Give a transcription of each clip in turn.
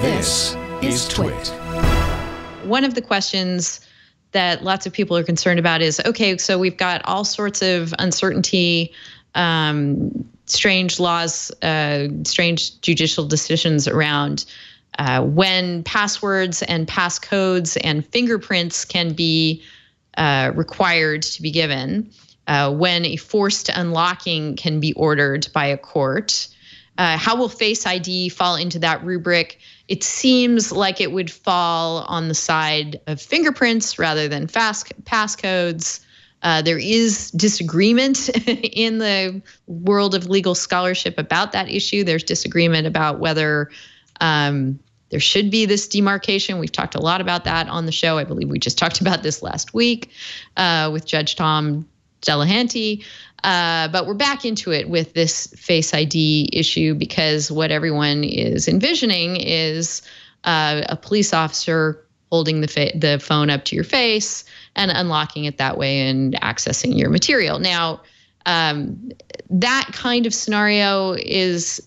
This is TWiT. One of the questions that lots of people are concerned about is, okay, so we've got all sorts of uncertainty, strange laws, strange judicial decisions around when passwords and passcodes and fingerprints can be required to be given, when a forced unlocking can be ordered by a court. How will Face ID fall into that rubric? It seems like it would fall on the side of fingerprints rather than passcodes. There is disagreement in the world of legal scholarship about that issue. There's disagreement about whether there should be this demarcation. We've talked a lot about that on the show. I believe we just talked about this last week with Judge Tom Delahanty. But we're back into it with this Face ID issue because what everyone is envisioning is a police officer holding the phone up to your face and unlocking it that way and accessing your material. Now, that kind of scenario is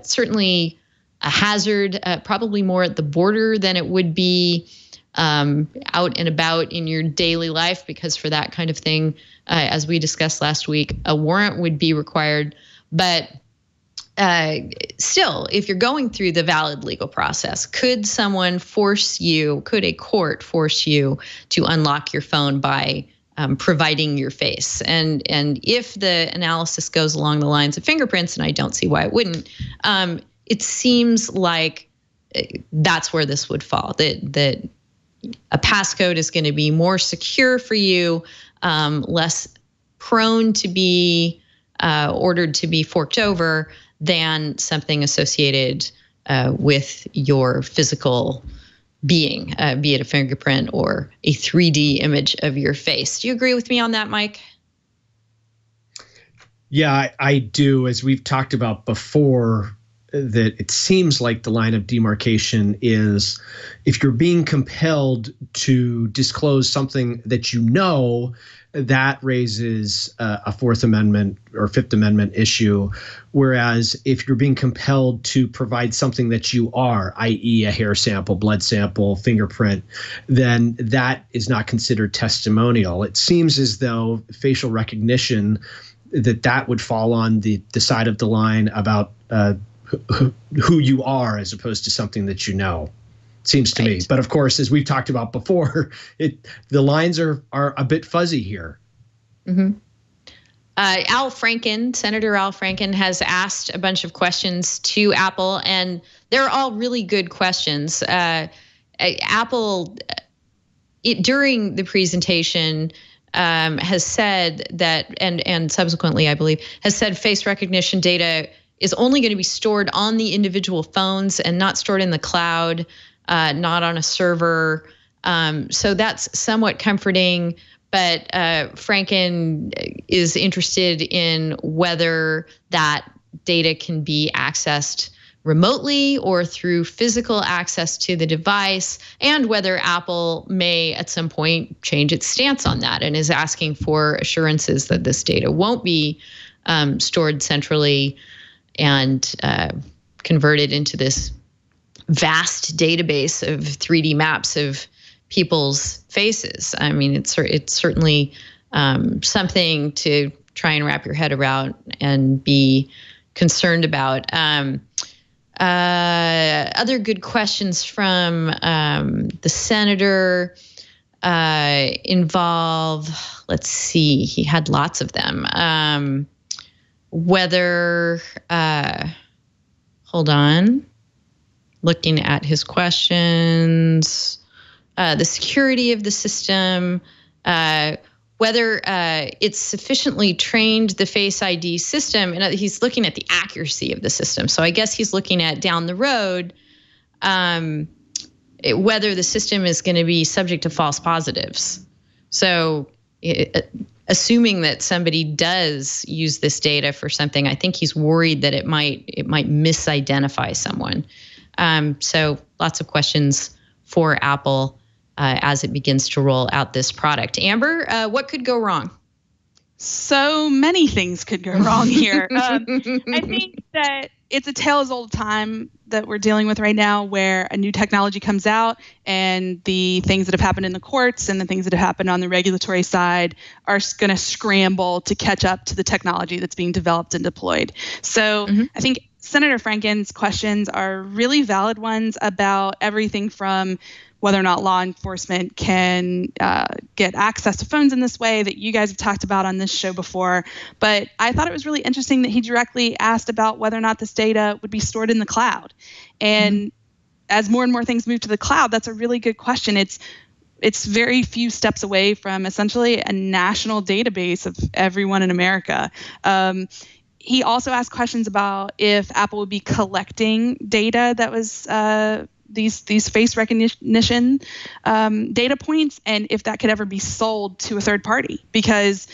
certainly a hazard, probably more at the border than it would be out and about in your daily life, because for that kind of thing, as we discussed last week, a warrant would be required. But still, if you're going through the valid legal process, could a court force you to unlock your phone by providing your face? And if the analysis goes along the lines of fingerprints, and I don't see why it wouldn't, it seems like that's where this would fall, that a passcode is going to be more secure for you, less prone to be ordered to be forked over than something associated with your physical being, be it a fingerprint or a 3D image of your face. Do you agree with me on that, Mike? Yeah, I do. As we've talked about before, that it seems like the line of demarcation is if you're being compelled to disclose something that you know, that raises a Fourth Amendment or Fifth Amendment issue. Whereas if you're being compelled to provide something that you are, i.e. a hair sample, blood sample, fingerprint, then that is not considered testimonial. It seems as though facial recognition, that would fall on the side of the line about who you are as opposed to something that you know, seems to me. But of course, as we've talked about before, the lines are a bit fuzzy here. Mm-hmm. Senator Al Franken has asked a bunch of questions to Apple, and they're all really good questions. Apple, during the presentation, has said that, and subsequently, I believe, has said face recognition data is only going to be stored on the individual phones and not stored in the cloud, not on a server. So that's somewhat comforting. But Franken is interested in whether that data can be accessed remotely or through physical access to the device, and whether Apple may at some point change its stance on that, and is asking for assurances that this data won't be stored centrally and converted into this vast database of 3D maps of people's faces. I mean, it's certainly something to try and wrap your head around and be concerned about. Other good questions from the senator involve, let's see, he had lots of them. Whether, hold on, looking at his questions, the security of the system, whether it's sufficiently trained, the Face ID system, and he's looking at the accuracy of the system. So I guess he's looking at down the road, whether the system is going to be subject to false positives. So assuming that somebody does use this data for something, I think he's worried that it might misidentify someone. So lots of questions for Apple as it begins to roll out this product. Amber, what could go wrong? So many things could go wrong here. I think that it's a tale as old time that we're dealing with right now, where a new technology comes out and the things that have happened in the courts and the things that have happened on the regulatory side are going to scramble to catch up to the technology that's being developed and deployed. So I think Senator Franken's questions are really valid ones about everything from whether or not law enforcement can get access to phones in this way that you guys have talked about on this show before. But I thought it was really interesting that he directly asked about whether or not this data would be stored in the cloud. And as more and more things move to the cloud, that's a really good question. It's very few steps away from essentially a national database of everyone in America. He also asked questions about if Apple would be collecting data that was these face recognition data points, and if that could ever be sold to a third party. Because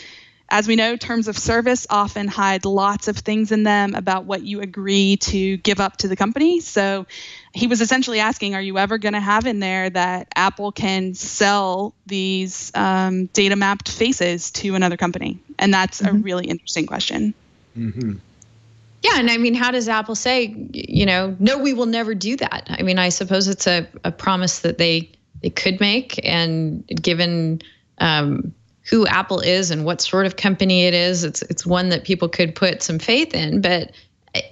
as we know, terms of service often hide lots of things in them about what you agree to give up to the company. So he was essentially asking, are you ever going to have in there that Apple can sell these data mapped faces to another company? And that's a really interesting question. Yeah, and I mean, how does Apple say, no, we will never do that? I mean, I suppose it's a promise that they could make, and given who Apple is and what sort of company it is, it's one that people could put some faith in. But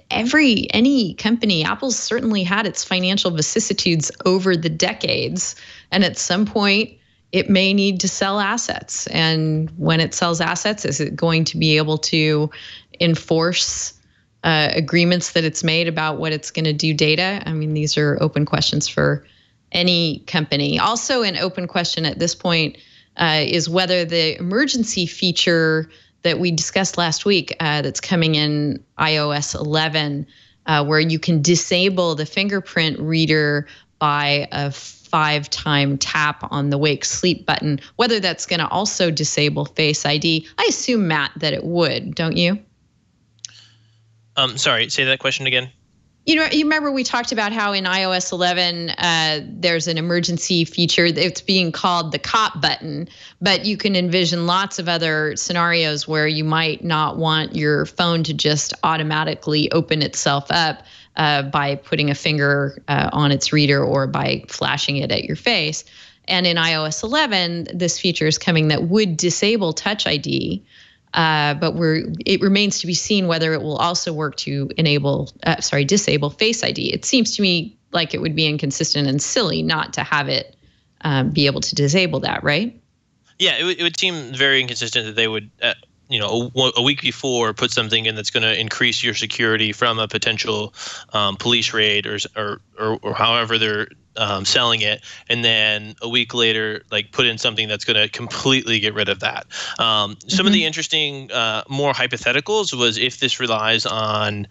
any company, Apple's certainly had its financial vicissitudes over the decades, and at some point it may need to sell assets. And when it sells assets, is it going to be able to enforce agreements that it's made about what it's going to do data? I mean, these are open questions for any company. Also, an open question at this point is whether the emergency feature that we discussed last week that's coming in iOS 11, where you can disable the fingerprint reader by a 5-time tap on the wake sleep button, whether that's going to also disable Face ID. I assume, Matt, that it would, don't you? Sorry, say that question again. You remember we talked about how in iOS 11, there's an emergency feature that's being called the cop button, but you can envision lots of other scenarios where you might not want your phone to just automatically open itself up by putting a finger on its reader or by flashing it at your face. And in iOS 11, this feature is coming that would disable Touch ID. But it remains to be seen whether it will also work to disable Face ID. It seems to me like it would be inconsistent and silly not to have it be able to disable that, right? Yeah, it would seem very inconsistent that they would, a week before put something in that's going to increase your security from a potential police raid or however they're selling it, and then a week later, put in something that's going to completely get rid of that. Some of the interesting, more hypotheticals was if this relies on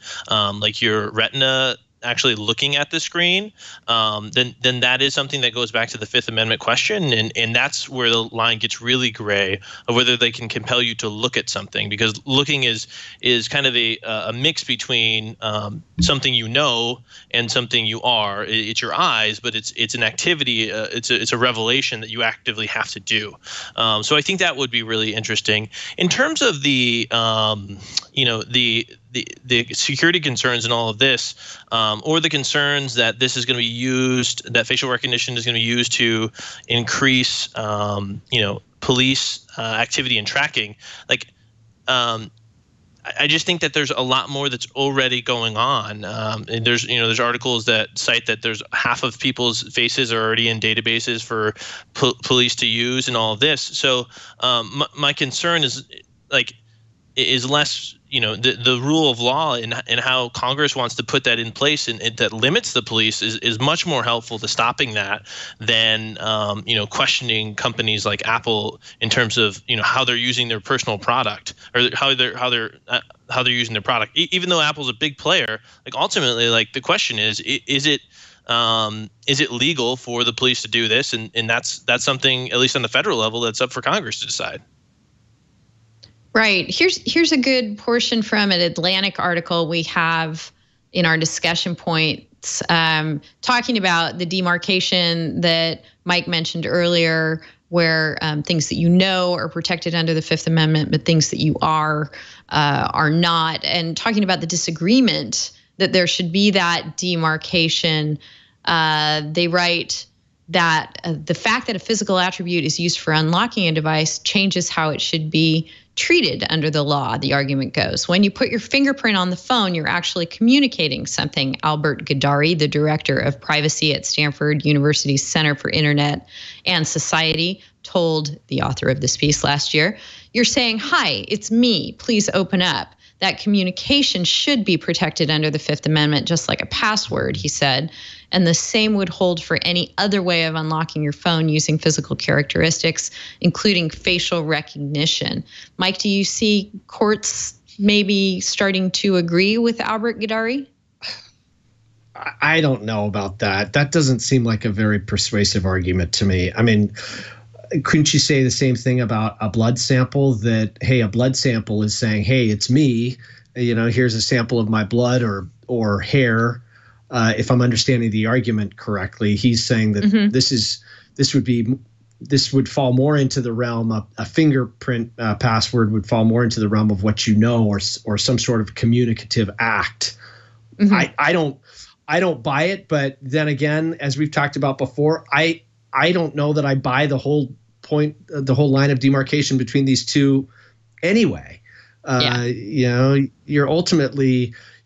your retina actually looking at the screen, then that is something that goes back to the Fifth Amendment question, and that's where the line gets really gray of whether they can compel you to look at something, because looking is kind of a mix between something and something you are. It's your eyes, but it's an activity. It's a revelation that you actively have to do. So I think that would be really interesting in terms of the security concerns and all of this, or the concerns that this is going to be used, that facial recognition is going to be used to increase, police activity and tracking. I just think that there's a lot more that's already going on. And there's articles that cite that there's half of people's faces are already in databases for police to use and all of this. So my concern is less, the rule of law and how Congress wants to put that in place and that limits the police is much more helpful to stopping that than, questioning companies like Apple in terms of, how they're using their personal product or how they're using their product. Even though Apple's a big player, ultimately, the question is it legal for the police to do this? And that's something, at least on the federal level, that's up for Congress to decide. Right. Here's a good portion from an Atlantic article we have in our discussion points, talking about the demarcation that Mike mentioned earlier, where things that are protected under the Fifth Amendment, but things that you are not, and talking about the disagreement that there should be that demarcation. They write that the fact that a physical attribute is used for unlocking a device changes how it should be treated under the law, the argument goes. When you put your fingerprint on the phone, you're actually communicating something. Albert Gadari, the director of privacy at Stanford University's Center for Internet and Society, told the author of this piece last year, "You're saying, 'Hi, it's me, please open up.' That communication should be protected under the Fifth Amendment, just like a password," he said. And the same would hold for any other way of unlocking your phone using physical characteristics, including facial recognition. Mike, do you see courts maybe starting to agree with Albert Gadari? I don't know about that. That doesn't seem like a very persuasive argument to me. I mean, couldn't you say the same thing about a blood sample, that, hey, a blood sample is saying, hey, it's me, here's a sample of my blood or hair. If I'm understanding the argument correctly, he's saying that this would fall more into the realm of a fingerprint password would fall more into the realm of what you know, or some sort of communicative act. Mm-hmm. I don't buy it, but then again, as we've talked about before, I don't know that I buy the whole line of demarcation between these two anyway.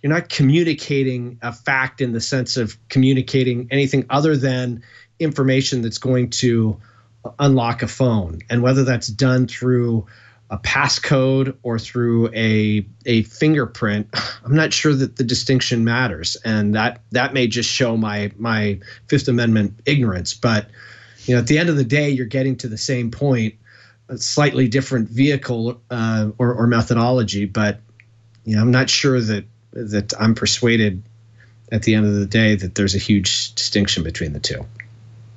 You're not communicating a fact in the sense of communicating anything other than information that's going to unlock a phone. And whether that's done through a passcode or through a fingerprint, I'm not sure that the distinction matters. And that may just show my Fifth Amendment ignorance. But at the end of the day, you're getting to the same point, a slightly different vehicle or methodology. But I'm not sure that I'm persuaded at the end of the day that there's a huge distinction between the two.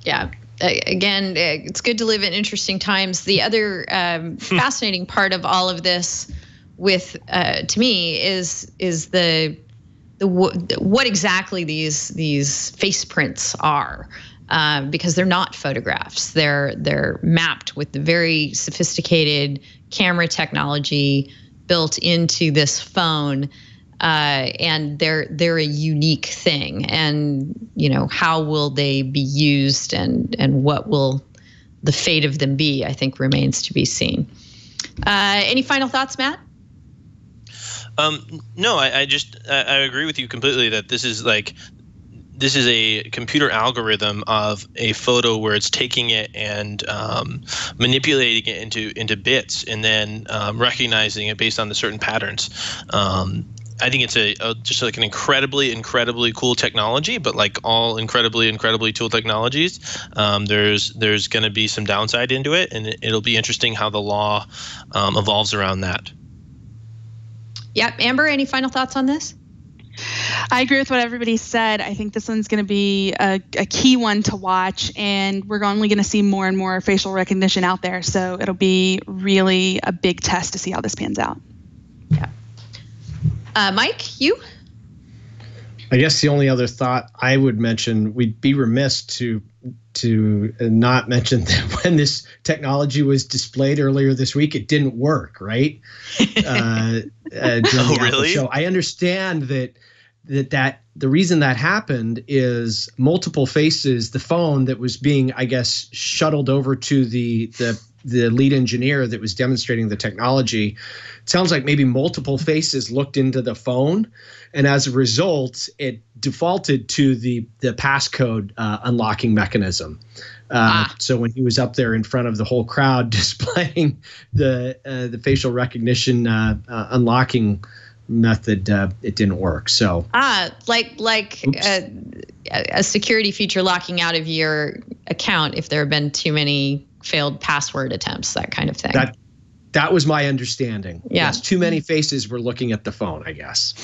Yeah. Again, it's good to live in interesting times. The other fascinating part of all of this, to me, is the what exactly these face prints are. Because they're not photographs. They're mapped with the very sophisticated camera technology built into this phone, and they're a unique thing. And how will they be used, and what will the fate of them be, I think remains to be seen. Any final thoughts, Matt? No, I agree with you completely that this is a computer algorithm of a photo where it's taking it and manipulating it into bits, and then recognizing it based on the certain patterns. I think it's just like an incredibly cool technology, but like all incredibly cool technologies, there's going to be some downside into it, and it'll be interesting how the law evolves around that. Yep. Amber, any final thoughts on this? I agree with what everybody said. I think this one's going to be a key one to watch, and we're only going to see more and more facial recognition out there. So it'll be really a big test to see how this pans out. Yeah. Mike, you? I guess the only other thought I would mention, we'd be remiss to not mention that when this technology was displayed earlier this week, it didn't work, right? Really? Show. I understand that the reason that happened is multiple faces, the phone that was being, I guess, shuttled over to the lead engineer that was demonstrating the technology. It sounds like maybe multiple faces looked into the phone, and as a result, it defaulted to the passcode unlocking mechanism. So when he was up there in front of the whole crowd displaying the facial recognition unlocking method, it didn't work. So like a security feature locking out of your account if there have been too many failed password attempts, that kind of thing. That was my understanding. Yeah. Yes, too many faces were looking at the phone, I guess.